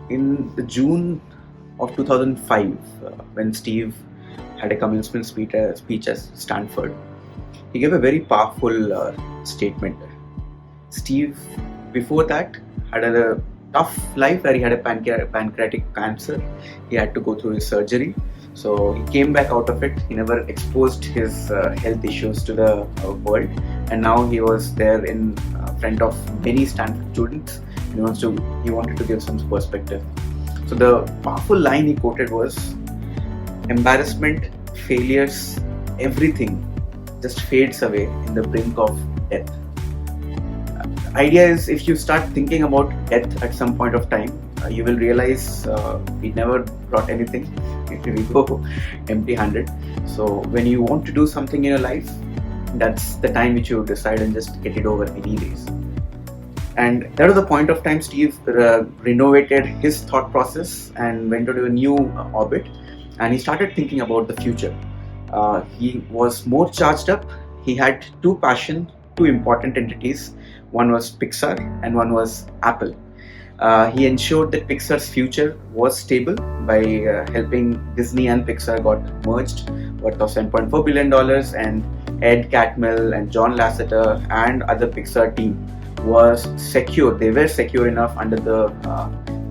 in the June of 2005, when Steve had a commencement speech at Stanford, he gave a very powerful statement. Steve, before that, had a tough life where he had a pancreatic cancer. He had to go through his surgery. So he came back out of it. He never exposed his health issues to the world, and now he was there in front of many Stanford students. He wanted to give some perspective. So the powerful line he quoted was, "Embarrassment, failures, everything just fades away in the brink of death." Idea is, if you start thinking about death at some point of time, you will realize we never brought anything. We go empty-handed. So when you want to do something in your life, that's the time which you decide and just get it over anyways. And that was the point of time Steve renovated his thought process and went into a new orbit, and he started thinking about the future. He was more charged up. He had two important entities. One was Pixar and one was Apple. He ensured that Pixar's future was stable by helping Disney and Pixar got merged, worth of $7.4 billion, and Ed Catmull and John Lasseter and other Pixar team was secure. They were secure enough under the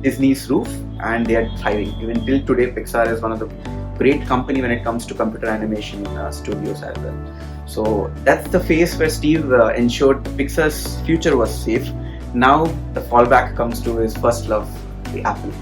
Disney's roof, and they are thriving. Even till today, Pixar is one of the great company when it comes to computer animation studios as well. So that's the phase where Steve ensured Pixar's future was safe. Now the fallback comes to his first love, the Apple.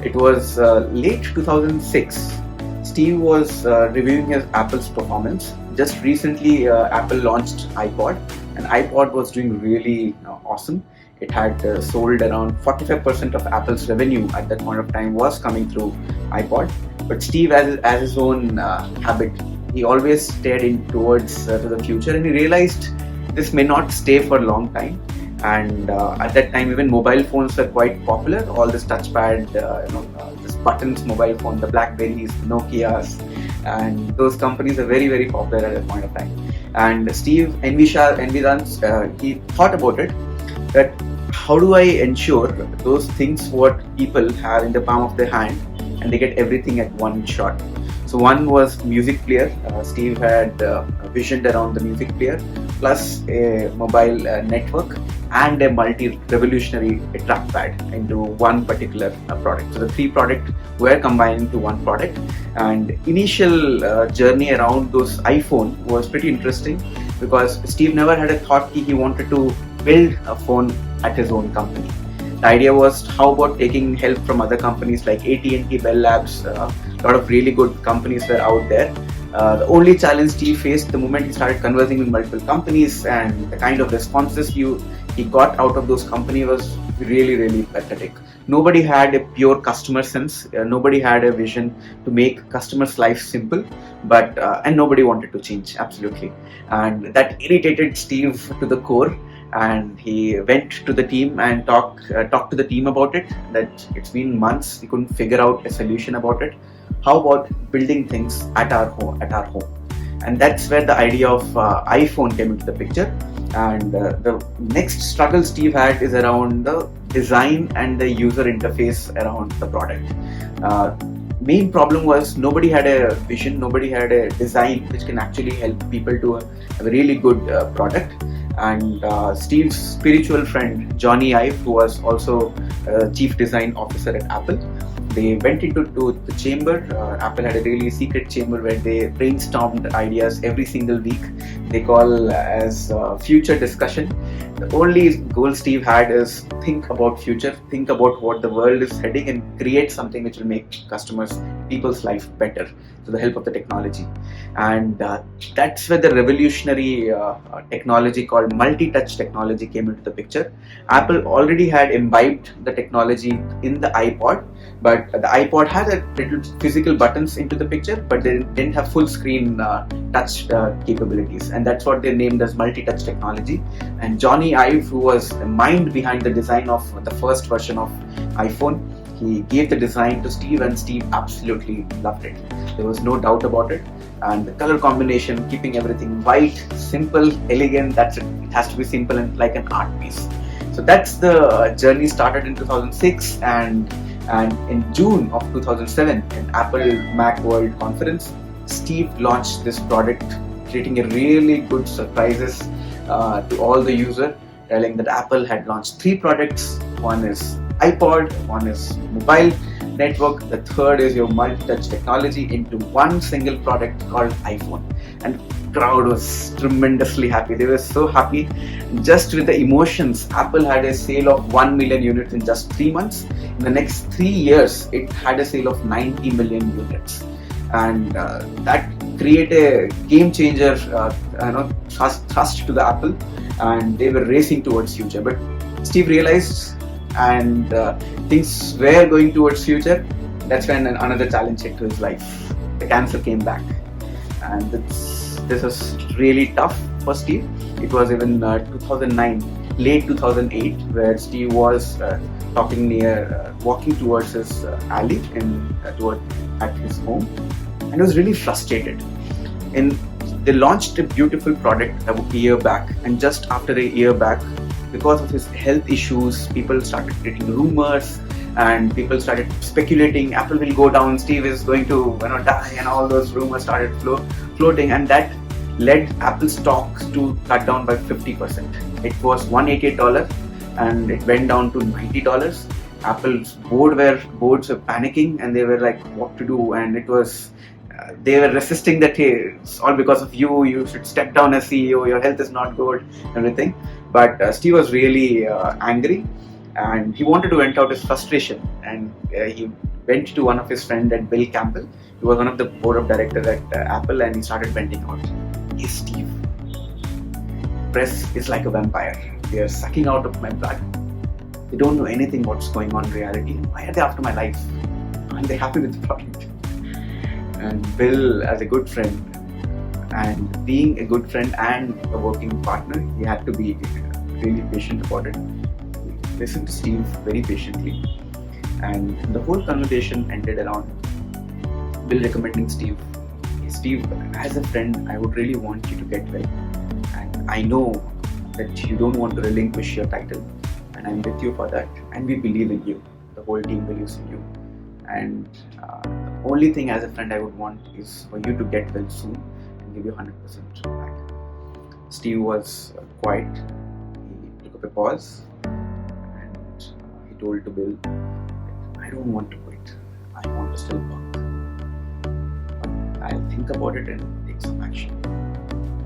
It was late 2006. Steve was reviewing his Apple's performance. Just recently, Apple launched iPod, and iPod was doing really awesome. It had sold around 45% of Apple's revenue at that point of time was coming through iPod. But Steve, as his own habit, he always stared in towards to the future, and he realized this may not stay for a long time. And at that time, even mobile phones were quite popular. All this touchpad, this buttons mobile phone, the Blackberries, Nokias, and those companies are very, very popular at that point of time. And Steve envisaged, he thought about it, that how do I ensure those things what people have in the palm of their hand and they get everything at one shot. So one was music player. Steve had visioned around the music player, plus a mobile network and a multi-revolutionary trackpad into one particular product. So the three products were combined into one product, and initial journey around those iPhone was pretty interesting, because Steve never had a thought he wanted to build a phone at his own company. The idea was, how about taking help from other companies like AT&T, Bell Labs, a lot of really good companies were out there. The only challenge Steve faced the moment he started conversing with multiple companies, and the kind of responses he got out of those companies was really, really pathetic. Nobody had a pure customer sense. Nobody had a vision to make customers' life simple, but and nobody wanted to change, absolutely. And that irritated Steve to the core. And he went to the team and talked to the team about it, that it's been months, he couldn't figure out a solution about it. How about building things at our home? And that's where the idea of iPhone came into the picture. And the next struggle Steve had is around the design and the user interface around the product. Main problem was, nobody had a vision, nobody had a design which can actually help people to have a really good product. And Steve's spiritual friend Johnny Ive, who was also chief design officer at Apple, they went into the chamber. Apple had a really secret chamber where they brainstormed ideas every single week. They call as future discussion. The only goal Steve had is think about future, think about what the world is heading, and create something which will make people's life better through the help of the technology. And that's where the revolutionary technology called multi-touch technology came into the picture. Apple already had imbibed the technology in the iPod, but the iPod had a little physical buttons into the picture, but they didn't have full screen touch capabilities, and that's what they named as multi-touch technology. And Johnny Ive, who was the mind behind the design of the first version of iPhone, he gave the design to Steve, and Steve absolutely loved it. There was no doubt about it. And the color combination, keeping everything white, simple, elegant, that's it. It has to be simple and like an art piece. So that's the journey started in 2006, and And in June of 2007, in Apple Mac World Conference, Steve launched this product, creating a really good surprises to all the user, telling that Apple had launched 3 products. One is iPod, one is mobile network, the third is your multi-touch technology into one single product called iPhone. And crowd was tremendously happy. They were so happy. Just with the emotions, Apple had a sale of 1 million units in just 3 months. In the next 3 years, it had a sale of 90 million units. And that created a game changer thrust to the Apple, and they were racing towards future. But Steve realized, and things were going towards future. That's when another challenge hit to his life. The cancer came back, and this was really tough for Steve. It was even 2009, late 2008, where Steve was walking towards his alley at his home, and he was really frustrated. They launched a beautiful product a year back, and just after a year back, because of his health issues, people started creating rumors, and people started speculating Apple will go down, Steve is going to die, and all those rumors started floating, and that led Apple stocks to cut down by 50%. It was $188 and it went down to $90. Apple's boards were panicking, and they were like, what to do, and it was they were resisting that, hey, it's all because of you should step down as CEO, your health is not good, everything. But Steve was really angry, and he wanted to vent out his frustration, and he went to one of his friends at Bill Campbell. He was one of the board of directors at Apple, and he started venting out. Hey Steve, press is like a vampire. They are sucking out of my blood. They don't know anything what's going on in reality. Why are they after my life? Aren't they happy with the product? And Bill, as a good friend, and being a good friend and a working partner, he had to be really patient about it. He listened to Steve very patiently, and the whole conversation ended around Bill recommending Steve. Hey, Steve, as a friend, I would really want you to get well, and I know that you don't want to relinquish your title, and I'm with you for that, and we believe in you. The whole team believes in you, and the only thing as a friend I would want is for you to get well soon and give you 100% back. Steve was quiet. He took up a pause, and he told to Bill, I don't want to quit. I want to still work. But I'll think about it and take some action.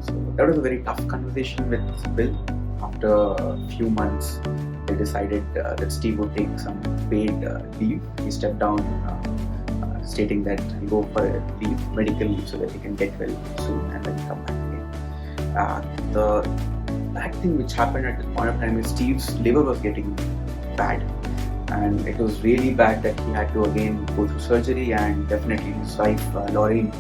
So that was a very tough conversation with Bill. After a few months, they decided that Steve would take some paid leave. He stepped down, stating that he'll go for a leave, medical leave, so that he can get well soon and then come back again. The bad thing which happened at this point of time is Steve's liver was getting bad, and it was really bad that he had to again go through surgery, and definitely his wife Lauren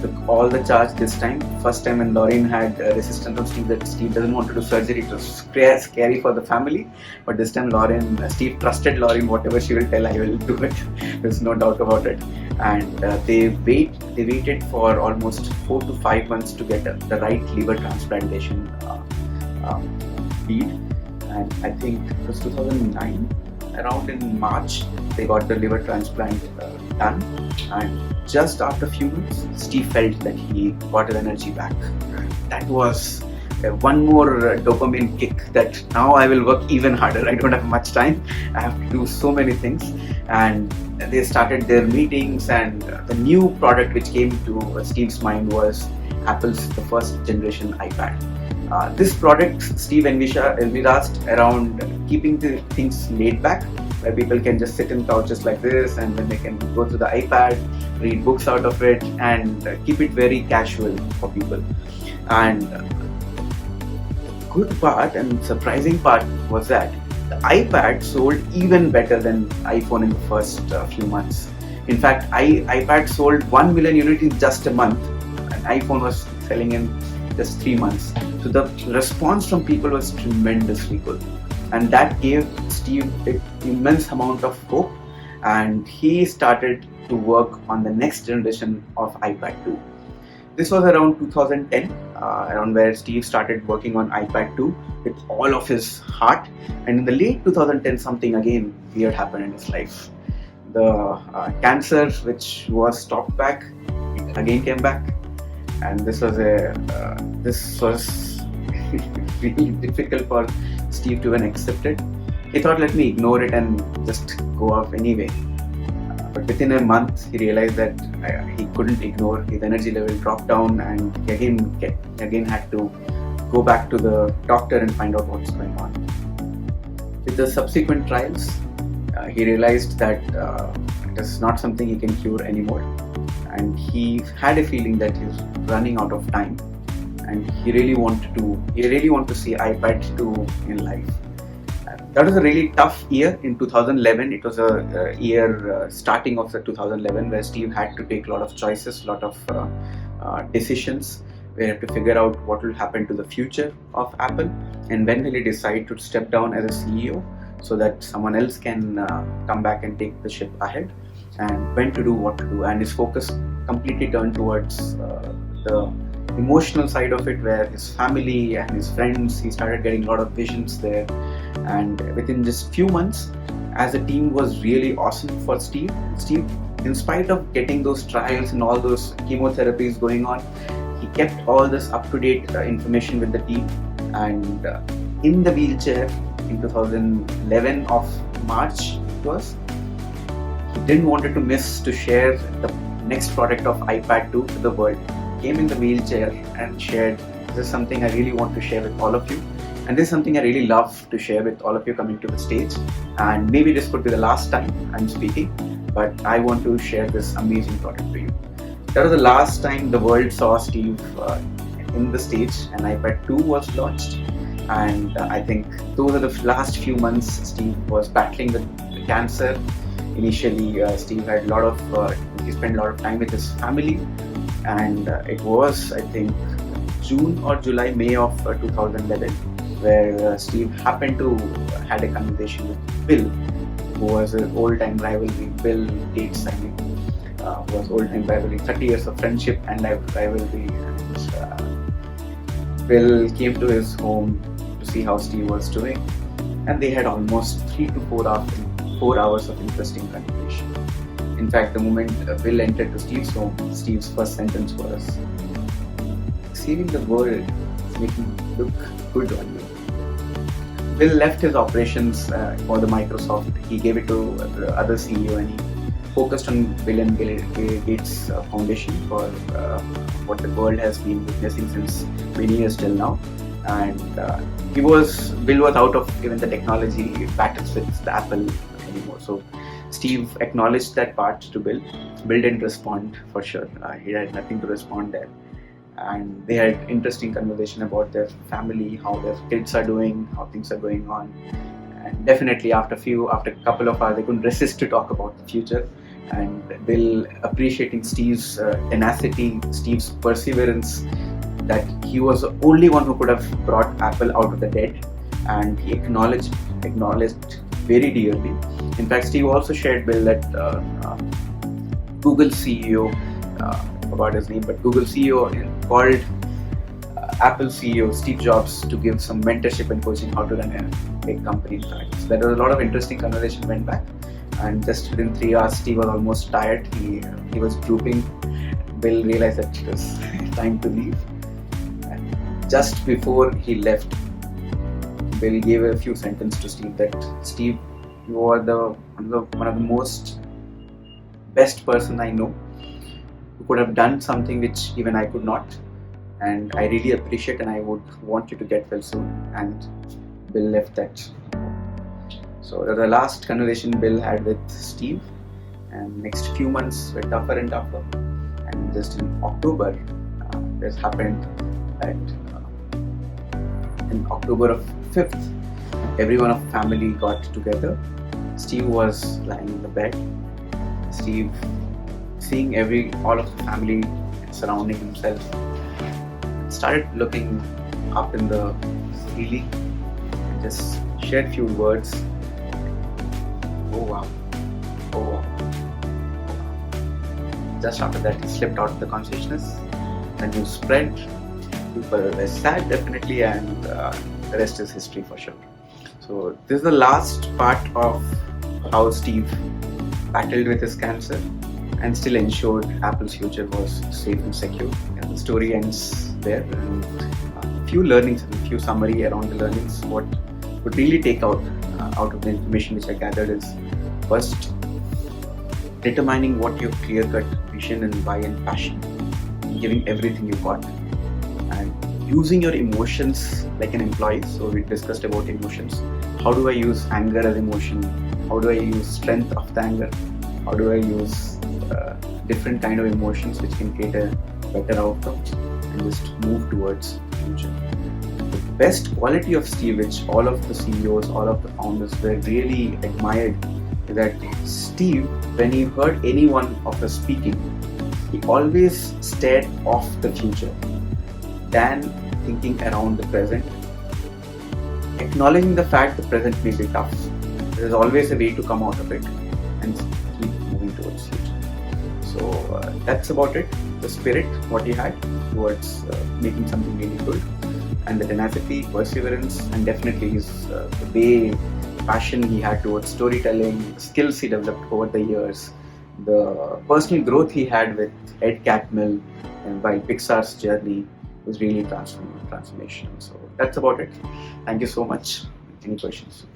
took all the charge this time. First time when Lauren had resistance on Steve that Steve doesn't want to do surgery, it was scary for the family. But this time Steve trusted Lauren, whatever she will tell, I will do it. There's no doubt about it. And they waited for almost 4 to 5 months to get the right liver transplantation feed. And I think it was 2009, around in March, they got the liver transplant done. And just after a few months, Steve felt that he got his energy back. That was one more dopamine kick, that now I will work even harder. I don't have much time. I have to do so many things. And they started their meetings, and the new product which came to Steve's mind was Apple's the first generation iPad. This product Steve envisaged around keeping the things laid back, where people can just sit in couches like this, and then they can go to the iPad, read books out of it, and keep it very casual for people. And good part and surprising part was that the iPad sold even better than iPhone in the first few months. In fact, iPad sold 1 million units in just a month, and iPhone was selling in just 3 months. So the response from people was tremendously good, and that gave Steve an immense amount of hope, and he started to work on the next generation of iPad 2. This was around 2010, around where Steve started working on iPad 2 with all of his heart. And in the late 2010, something again weird happened in his life. The cancer, which was stopped back, it again came back, and this was really difficult for Steve to even accept it. He thought, let me ignore it and just go off anyway. But within a month, he realized that he couldn't ignore. His energy level dropped down, and he again had to go back to the doctor and find out what's going on. With the subsequent trials, he realized that it is not something he can cure anymore, and he had a feeling that he's running out of time, and he really wanted to see iPad 2 in life. That was a really tough year in 2011. It was a year starting of the 2011 where Steve had to take a lot of choices, a lot of decisions. We have to figure out what will happen to the future of Apple, and when will he decide to step down as a CEO so that someone else can come back and take the ship ahead, and when to do what to do. And his focus completely turned towards the emotional side of it, where his family and his friends, he started getting a lot of visions there. And within just few months, as a team, was really awesome for Steve, in spite of getting those trials and all those chemotherapies going on, he kept all this up-to-date information with the team. And in the wheelchair in 2011 of March, he didn't want to miss to share the next product of iPad 2 to the world. Came in the wheelchair and shared, this is something I really want to share with all of you, and this is something I really love to share with all of you coming to the stage. And maybe this could be the last time I'm speaking, but I want to share this amazing product to you. That was the last time the world saw Steve in the stage, and iPad 2 was launched. And I think those are the last few months Steve was battling with the cancer. Initially, Steve had he spent a lot of time with his family, and it was, I think, June or July, May of 2011, where Steve happened to had a conversation with Bill, who was an old-time rivalry. Bill Gates, was old-time rivalry, 30 years of friendship and rivalry. And Bill came to his home to see how Steve was doing, and they had almost 3 to 4 hours of interesting conversation. In fact, the moment Bill entered to Steve's home, Steve's first sentence was, "Saving the world is making you look good on you." Bill left his operations for the Microsoft. He gave it to the other CEO, and he focused on Bill and Gates Foundation for what the world has been witnessing since many years till now. And Bill was out of even the technology battles with the Apple anymore. So Steve acknowledged that part to Bill. Bill didn't respond, for sure. He had nothing to respond there. And they had interesting conversation about their family, how their kids are doing, how things are going on. And definitely after a couple of hours, they couldn't resist to talk about the future. And Bill appreciating Steve's tenacity, Steve's perseverance, that he was the only one who could have brought Apple out of the dead, and he acknowledged very dearly. In fact, Steve also shared Bill that Google CEO, forgot his name, but Google CEO called Apple CEO Steve Jobs to give some mentorship and coaching how to run a big company. So there was a lot of interesting conversation went back, and just within 3 hours, Steve was almost tired. He was drooping. Bill realized that it was time to leave. And just before he left, Bill gave a few sentences to Steve that, "Steve, you are one of the most best person I know who could have done something which even I could not, and I really appreciate, and I would want you to get well soon." And Bill left that. So that was the last conversation Bill had with Steve, and next few months were tougher and tougher. And just in October, this happened that in October of 5th, everyone of family got together. Steve was lying in the bed. Steve, seeing all of the family surrounding himself, started looking up in the ceiling and just shared few words. Oh wow, oh wow, oh wow. Just after that, he slipped out of the consciousness. The news spread. People were sad, definitely, and the rest is history for sure. So this is the last part of how Steve battled with his cancer, and still ensured Apple's future was safe and secure. And the story ends there. And a few learnings, a few summary around the learnings. What would really take out of the information which I gathered is, first, determining what your clear-cut vision and why and passion, giving everything you got, and using your emotions like an employee. So we discussed about emotions. How do I use anger as emotion? How do I use strength of the anger? How do I use different kind of emotions which can create a better outcome and just move towards the future? The best quality of Steve, which all of the CEOs, all of the founders were really admired, is that Steve, when he heard anyone of us speaking, he always stared off the future than thinking around the present, acknowledging the fact the present may be tough. There is always a way to come out of it and keep moving towards future. So that's about it. The spirit, what he had towards making something really good, and the tenacity, perseverance, and definitely his the way, passion he had towards storytelling, skills he developed over the years, the personal growth he had with Ed Catmull, and while Pixar's journey was really transformational. So that's about it. Thank you so much. Any questions?